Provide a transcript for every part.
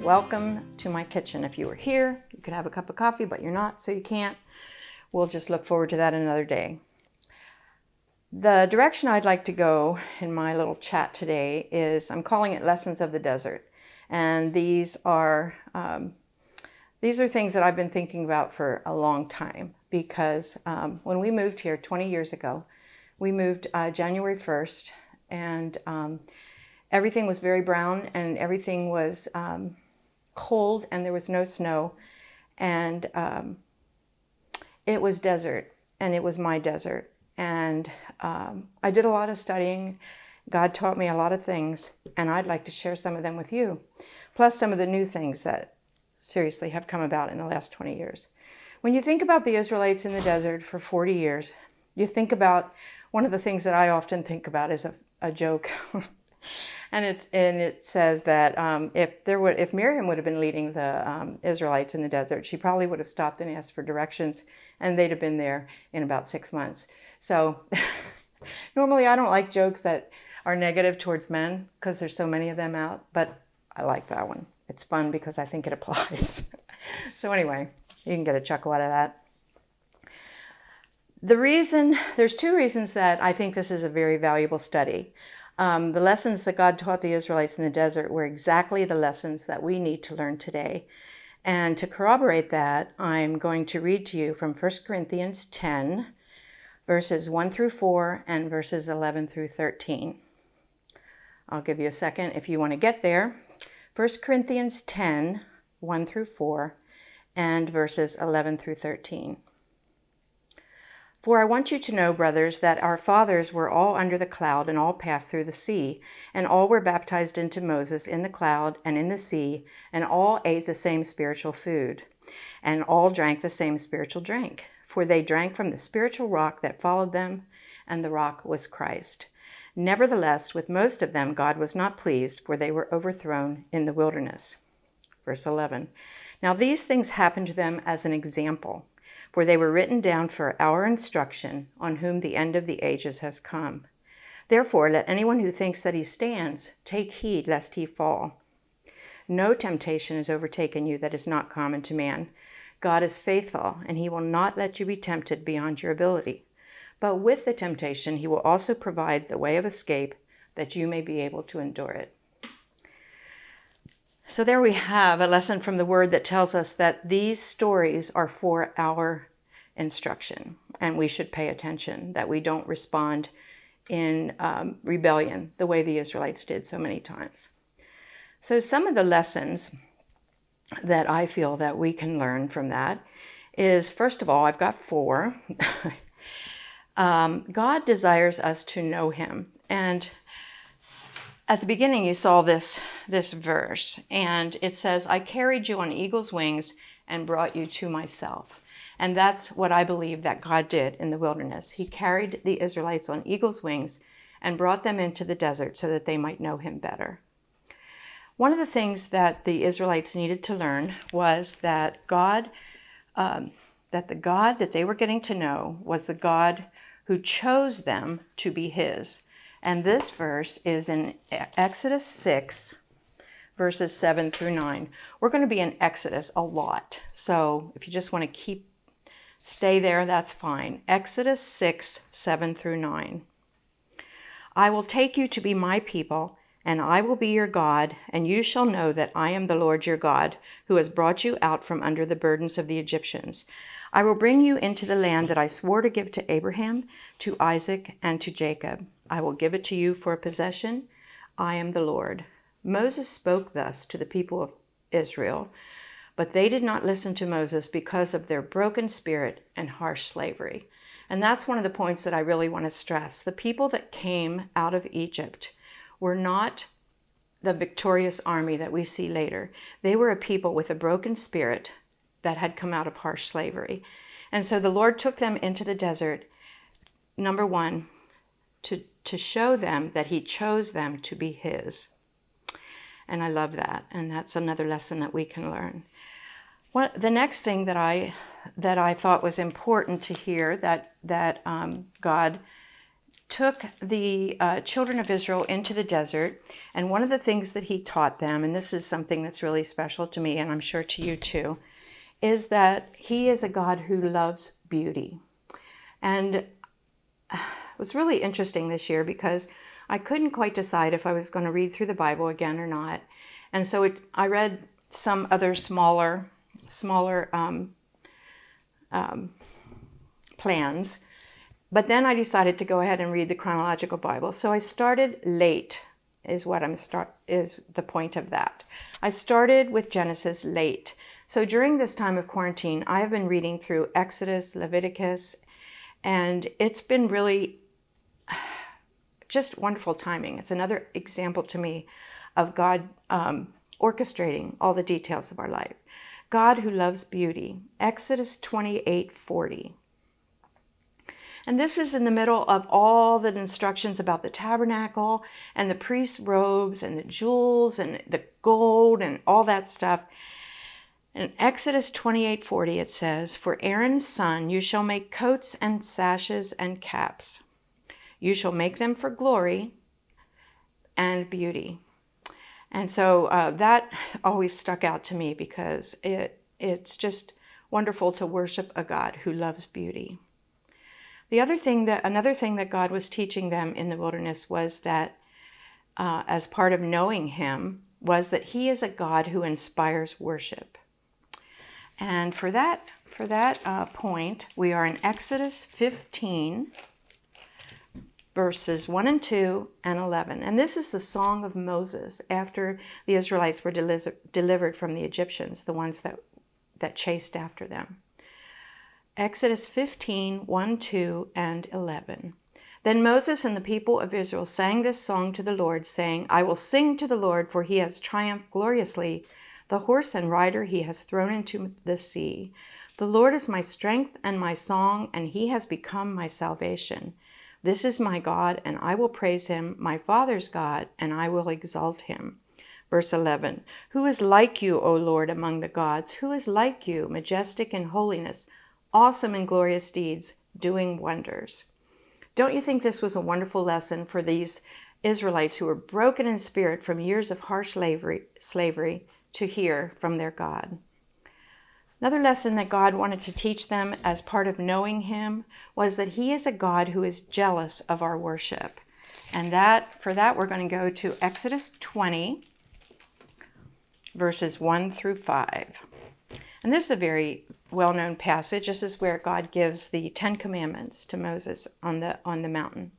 Welcome to my kitchen. If you were here, you could have a cup of coffee, but you're not, so you can't. We'll just look forward to that another day. The direction I'd like to go in my little chat today is, I'm calling it Lessons of the Desert. And these are things that I've been thinking about for a long time, because when we moved here 20 years ago, we moved January 1st, and everything was very brown, and everything was cold, and there was no snow, and it was desert, and it was my desert. And I did a lot of studying. God taught me a lot of things, and I'd like to share some of them with you, plus some of the new things that seriously have come about in the last 20 years. When you think about the Israelites in the desert for 40 years, you think about one of the things that I often think about is a joke. And it says that if Miriam would have been leading the Israelites in the desert, she probably would have stopped and asked for directions, and they'd have been there in about 6 months. So normally I don't like jokes that are negative towards men because there's so many of them out, but I like that one. It's fun because I think it applies. So anyway, you can get a chuckle out of that. There's two reasons that I think this is a very valuable study. The lessons that God taught the Israelites in the desert were exactly the lessons that we need to learn today. And to corroborate that, I'm going to read to you from 1 Corinthians 10, verses 1 through 4 and verses 11 through 13. I'll give you a second if you want to get there. 1 Corinthians 10, 1 through 4 and verses 11 through 13. For I want you to know, brothers, that our fathers were all under the cloud and all passed through the sea, and all were baptized into Moses in the cloud and in the sea, and all ate the same spiritual food, and all drank the same spiritual drink. For they drank from the spiritual rock that followed them, and the rock was Christ. Nevertheless, with most of them God was not pleased, for they were overthrown in the wilderness. Verse 11. Now these things happened to them as an example, for they were written down for our instruction, on whom the end of the ages has come. Therefore, let anyone who thinks that he stands take heed lest he fall. No temptation has overtaken you that is not common to man. God is faithful, and he will not let you be tempted beyond your ability. But with the temptation, he will also provide the way of escape, that you may be able to endure it. So there we have a lesson from the Word that tells us that these stories are for our instruction, and we should pay attention, that we don't respond in rebellion the way the Israelites did so many times. So some of the lessons that I feel that we can learn from that is, first of all, I've got 4. God desires us to know him. And at the beginning, you saw this verse, and it says, I carried you on eagle's wings and brought you to myself. And that's what I believe that God did in the wilderness. He carried the Israelites on eagle's wings and brought them into the desert so that they might know him better. One of the things that the Israelites needed to learn was that the God that they were getting to know was the God who chose them to be his. And this verse is in Exodus 6, verses 7 through 9. We're going to be in Exodus a lot. So if you just want to stay there, that's fine. Exodus 6, 7 through 9. I will take you to be my people, and I will be your God, and you shall know that I am the Lord your God, who has brought you out from under the burdens of the Egyptians. I will bring you into the land that I swore to give to Abraham, to Isaac, and to Jacob. I will give it to you for a possession. I am the Lord. Moses spoke thus to the people of Israel, but they did not listen to Moses because of their broken spirit and harsh slavery. And that's one of the points that I really want to stress. The people that came out of Egypt were not the victorious army that we see later. They were a people with a broken spirit that had come out of harsh slavery. And so the Lord took them into the desert, number one, to show them that he chose them to be his. And I love that. And that's another lesson that we can learn. The next thing that I thought was important to hear that God took the children of Israel into the desert, and one of the things that he taught them, and this is something that's really special to me, and I'm sure to you too, is that he is a God who loves beauty. And it was really interesting this year because I couldn't quite decide if I was going to read through the Bible again or not. And so I read some other smaller plans. But then I decided to go ahead and read the chronological Bible. So I started late, is the point of that. I started with Genesis late. So during this time of quarantine, I have been reading through Exodus, Leviticus, and it's been really just wonderful timing. It's another example to me of God orchestrating all the details of our life. God who loves beauty. Exodus 28:40. And this is in the middle of all the instructions about the tabernacle and the priest's robes and the jewels and the gold and all that stuff. In Exodus 28:40 it says, "For Aaron's son you shall make coats and sashes and caps. You shall make them for glory and beauty." And so that always stuck out to me because it's just wonderful to worship a God who loves beauty. Another thing that God was teaching them in the wilderness was that, as part of knowing him, was that he is a God who inspires worship. And for that point, we are in Exodus 15, verses 1 and 2 and 11. And this is the song of Moses after the Israelites were delivered from the Egyptians, the ones that chased after them. Exodus 15, 1, 2, and 11. Then Moses and the people of Israel sang this song to the Lord, saying, "I will sing to the Lord, for he has triumphed gloriously. The horse and rider he has thrown into the sea. The Lord is my strength and my song, and he has become my salvation. This is my God, and I will praise him, my father's God, and I will exalt him." Verse 11. "Who is like you, O Lord, among the gods? Who is like you, majestic in holiness, awesome in glorious deeds, doing wonders?" Don't you think this was a wonderful lesson for these Israelites who were broken in spirit from years of harsh slavery to hear from their God? Another lesson that God wanted to teach them as part of knowing him was that he is a God who is jealous of our worship. And for that we're going to go to Exodus 20, verses 1 through 5. And this is a very well-known passage. This is where God gives the 10 Commandments to Moses on the mountain.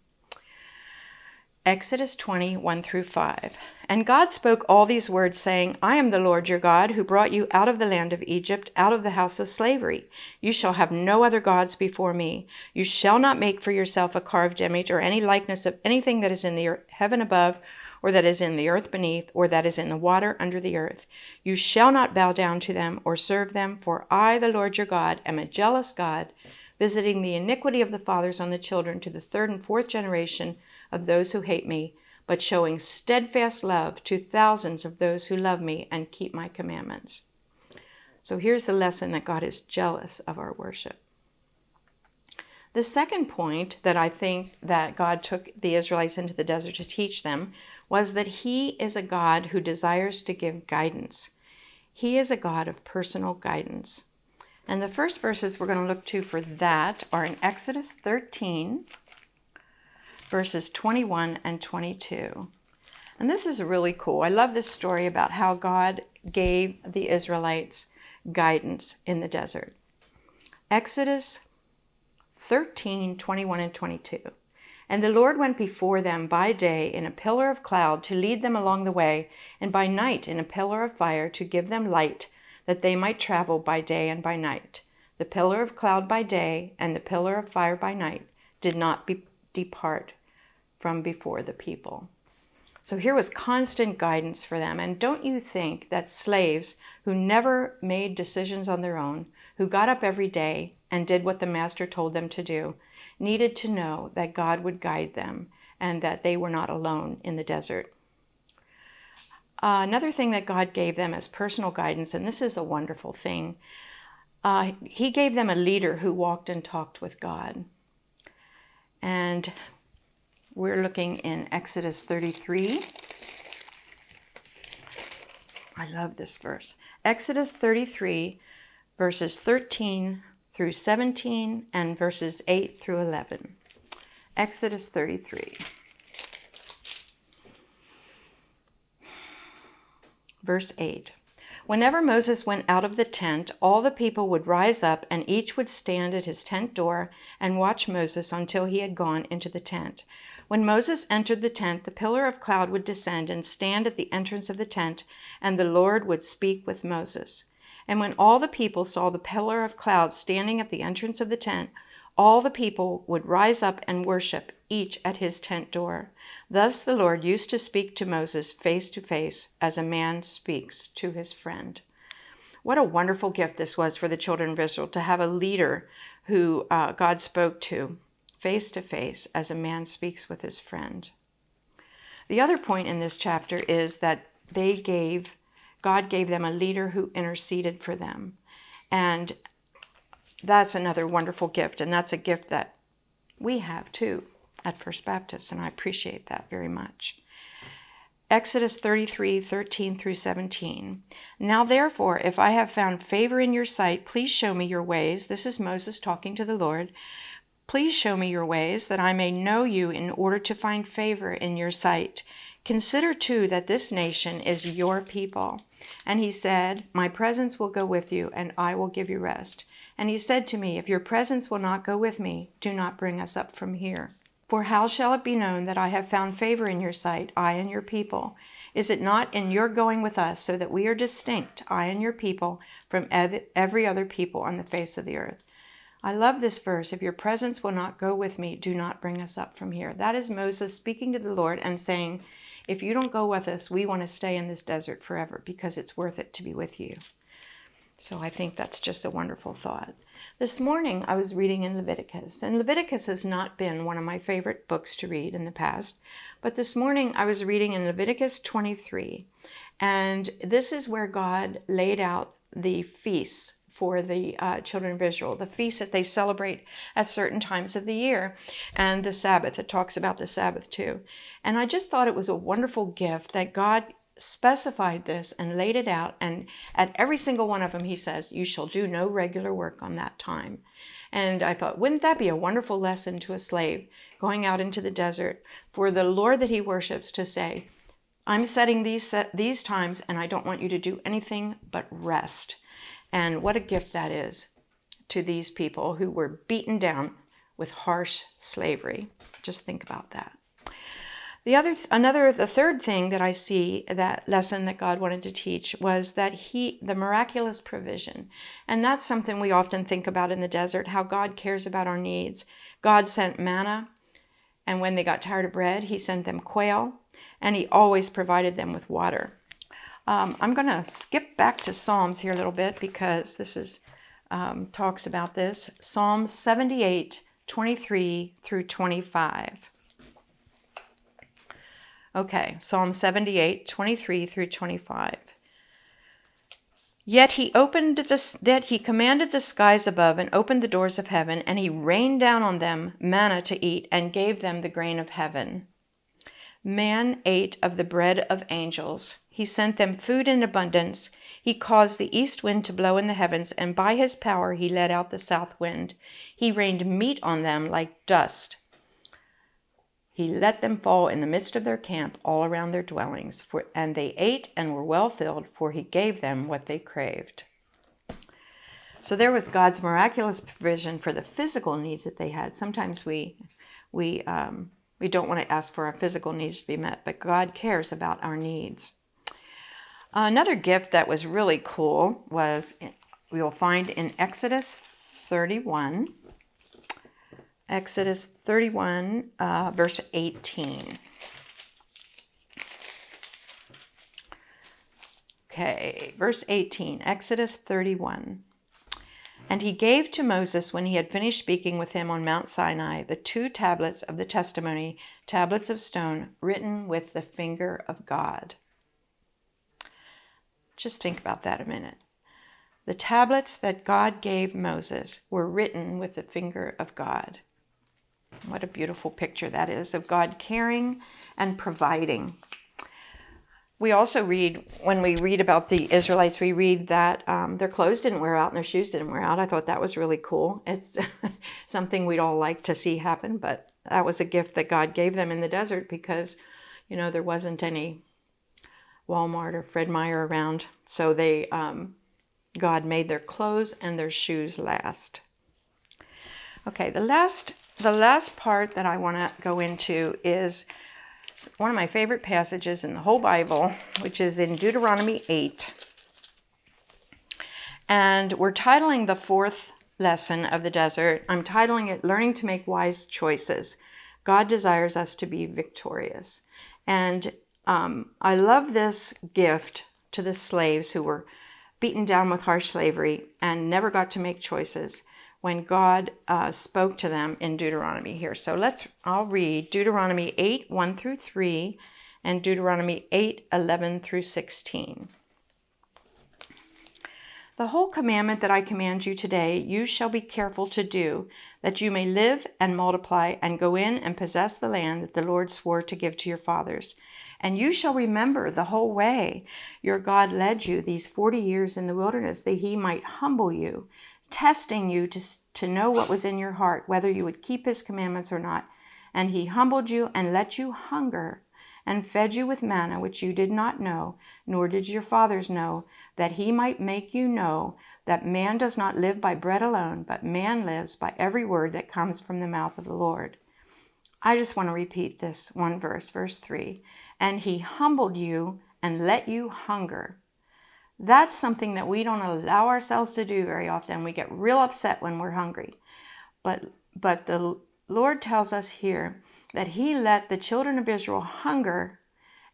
Exodus 20, 1 through 5. "And God spoke all these words, saying, I am the Lord your God, who brought you out of the land of Egypt, out of the house of slavery. You shall have no other gods before me. You shall not make for yourself a carved image or any likeness of anything that is in the heaven above, or that is in the earth beneath, or that is in the water under the earth. You shall not bow down to them or serve them, for I, the Lord your God, am a jealous God, visiting the iniquity of the fathers on the children to the third and fourth generation of those who hate me, but showing steadfast love to thousands of those who love me and keep my commandments." So here's the lesson that God is jealous of our worship. The second point that I think that God took the Israelites into the desert to teach them was that he is a God who desires to give guidance. He is a God of personal guidance. And the first verses we're going to look to for that are in Exodus 13, verses 21 and 22. And this is really cool. I love this story about how God gave the Israelites guidance in the desert. Exodus 13, 21 and 22. "And the Lord went before them by day in a pillar of cloud to lead them along the way, and by night in a pillar of fire to give them light, that they might travel by day and by night. The pillar of cloud by day and the pillar of fire by night did not depart from before the people." So here was constant guidance for them. And don't you think that slaves who never made decisions on their own, who got up every day and did what the master told them to do, needed to know that God would guide them and that they were not alone in the desert? Another thing that God gave them as personal guidance, and this is a wonderful thing, he gave them a leader who walked and talked with God. And We're looking in Exodus 33. I love this verse. Exodus 33, verses 13 through 17 and verses 8 through 11. Exodus 33. Verse 8. Whenever Moses went out of the tent, all the people would rise up, and each would stand at his tent door and watch Moses until he had gone into the tent. When Moses entered the tent, the pillar of cloud would descend and stand at the entrance of the tent, and the Lord would speak with Moses. And when all the people saw the pillar of cloud standing at the entrance of the tent, all the people would rise up and worship, each at his tent door. Thus the Lord used to speak to Moses face to face, as a man speaks to his friend. What a wonderful gift this was for the children of Israel, to have a leader who God spoke to face, as a man speaks with his friend. The other point in this chapter is that God gave them a leader who interceded for them. And that's another wonderful gift, and that's a gift that we have too at First Baptist, and I appreciate that very much. Exodus 33, 13 through 17. Now therefore, if I have found favor in your sight, please show me your ways. This is Moses talking to the Lord. Please show me your ways, that I may know you in order to find favor in your sight. Consider too that this nation is your people. And he said, my presence will go with you, and I will give you rest. And he said to me, if your presence will not go with me, do not bring us up from here. For how shall it be known that I have found favor in your sight, I and your people? Is it not in your going with us, so that we are distinct, I and your people, from every other people on the face of the earth? I love this verse. If your presence will not go with me, do not bring us up from here. That is Moses speaking to the Lord and saying, if you don't go with us, we want to stay in this desert forever, because it's worth it to be with you. So I think that's just a wonderful thought. This morning I was reading in Leviticus, and Leviticus has not been one of my favorite books to read in the past, but this morning I was reading in Leviticus 23, and this is where God laid out the feasts for the children of Israel, the feasts that they celebrate at certain times of the year, and the Sabbath. It talks about the Sabbath too. And I just thought it was a wonderful gift that God specified this and laid it out, and at every single one of them he says, you shall do no regular work on that time. And I thought, wouldn't that be a wonderful lesson to a slave going out into the desert for the Lord that he worships to say, I'm setting these times, and I don't want you to do anything but rest. And what a gift that is to these people who were beaten down with harsh slavery. Just think about that. The third thing that I see, that lesson that God wanted to teach, was that the miraculous provision. And that's something we often think about in the desert, how God cares about our needs. God sent manna, and when they got tired of bread, he sent them quail, and he always provided them with water. I'm going to skip back to Psalms here a little bit, because this is talks about this. Psalm 78, 23 through 25. Okay, Psalm 78, 23 through 25. Yet he commanded the skies above and opened the doors of heaven, and he rained down on them manna to eat and gave them the grain of heaven. Man ate of the bread of angels. He sent them food in abundance. He caused the east wind to blow in the heavens, and by his power he let out the south wind. He rained meat on them like dust. He let them fall in the midst of their camp all around their dwellings, and they ate and were well filled, for he gave them what they craved. So there was God's miraculous provision for the physical needs that they had. Sometimes we don't want to ask for our physical needs to be met, but God cares about our needs. Another gift that was really cool we will find in Exodus 31. Exodus 31, verse 18. Okay, verse 18, Exodus 31. And he gave to Moses, when he had finished speaking with him on Mount Sinai, the 2 tablets of the testimony, tablets of stone, written with the finger of God. Just think about that a minute. The tablets that God gave Moses were written with the finger of God. What a beautiful picture that is of God caring and providing. We also read, when we read about the Israelites, we read that their clothes didn't wear out and their shoes didn't wear out. I thought that was really cool. It's something we'd all like to see happen, but that was a gift that God gave them in the desert because, there wasn't any Walmart or Fred Meyer around. So God made their clothes and their shoes last. Okay, the last part that I want to go into is one of my favorite passages in the whole Bible, which is in Deuteronomy 8. And we're titling the fourth lesson of the desert. I'm titling it Learning to Make Wise Choices. God desires us to be victorious. And I love this gift to the slaves who were beaten down with harsh slavery and never got to make choices when God spoke to them in Deuteronomy here. So I'll read Deuteronomy 8, 1 through 3, and Deuteronomy 8, 11 through 16. The whole commandment that I command you today, you shall be careful to do, that you may live and multiply and go in and possess the land that the Lord swore to give to your fathers. And you shall remember the whole way your God led you these 40 years in the wilderness, that he might humble you, testing you to know what was in your heart, whether you would keep his commandments or not. And he humbled you and let you hunger and fed you with manna, which you did not know, nor did your fathers know, that he might make you know that man does not live by bread alone, but man lives by every word that comes from the mouth of the Lord. I just want to repeat this one verse, verse 3. And he humbled you and let you hunger. That's something that we don't allow ourselves to do very often. We get real upset when we're hungry. But the Lord tells us here that he let the children of Israel hunger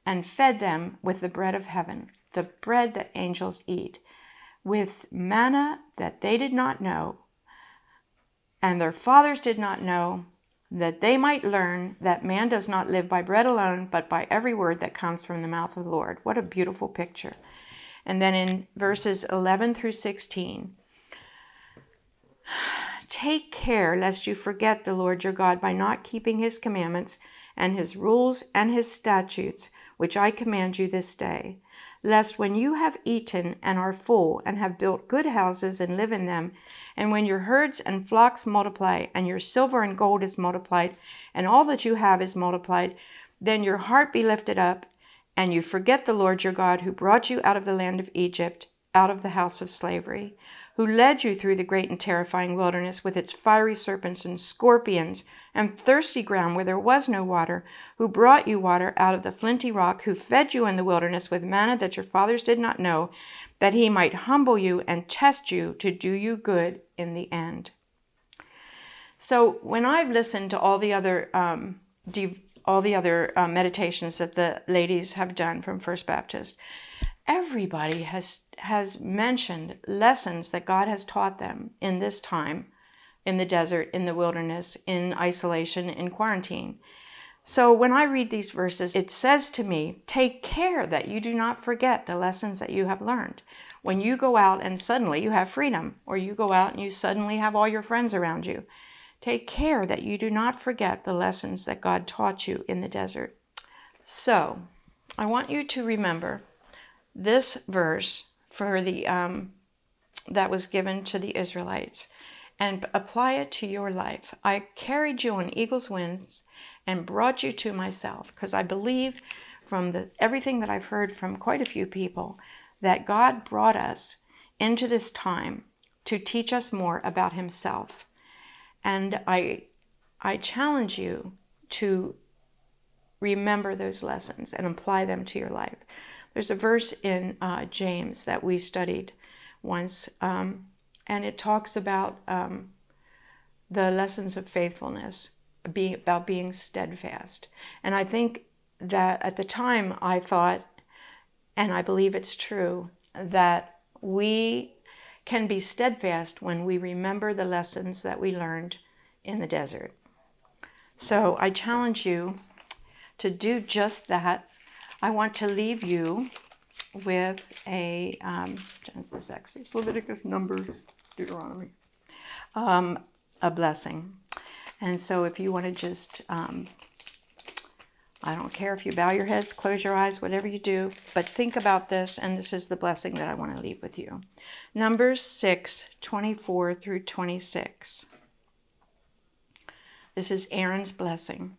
and fed them with the bread of heaven, the bread that angels eat, with manna that they did not know and their fathers did not know, that they might learn that man does not live by bread alone, but by every word that comes from the mouth of the Lord. What a beautiful picture. And then in verses 11 through 16, take care lest you forget the Lord your God by not keeping his commandments and his rules and his statutes, which I command you this day, lest when you have eaten and are full and have built good houses and live in them, and when your herds and flocks multiply and your silver and gold is multiplied and all that you have is multiplied, then your heart be lifted up and you forget the Lord your God, who brought you out of the land of Egypt, out of the house of slavery, who led you through the great and terrifying wilderness with its fiery serpents and scorpions and thirsty ground where there was no water, who brought you water out of the flinty rock, who fed you in the wilderness with manna that your fathers did not know, that he might humble you and test you to do you good in the end. So when I've listened to all the other meditations that the ladies have done from First Baptist, everybody has mentioned lessons that God has taught them in this time, in the desert, in the wilderness, in isolation, in quarantine. So when I read these verses, it says to me, take care that you do not forget the lessons that you have learned. When you go out and suddenly you have freedom, or you go out and you suddenly have all your friends around you, take care that you do not forget the lessons that God taught you in the desert. So I want you to remember this verse for the that was given to the Israelites and apply it to your life. I carried you on eagle's wings and brought you to myself, because I believe from everything that I've heard from quite a few people that God brought us into this time to teach us more about himself. And I challenge you to remember those lessons and apply them to your life. There's a verse in James that we studied once, and it talks about the lessons of faithfulness, about being steadfast. And I think that at the time I thought, and I believe it's true, that we can be steadfast when we remember the lessons that we learned in the desert. So I challenge you to do just that. I want to leave you with a Genesis, Exodus, Leviticus, Numbers, Deuteronomy, a blessing. And so if you want to just, I don't care if you bow your heads, close your eyes, whatever you do, but think about this, and this is the blessing that I want to leave with you. Numbers 6:24 through 26. This is Aaron's blessing.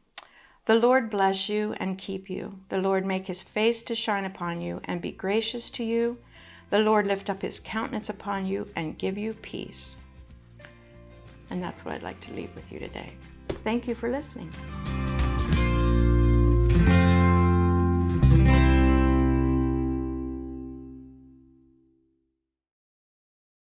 The Lord bless you and keep you. The Lord make his face to shine upon you and be gracious to you. The Lord lift up his countenance upon you and give you peace. And that's what I'd like to leave with you today. Thank you for listening.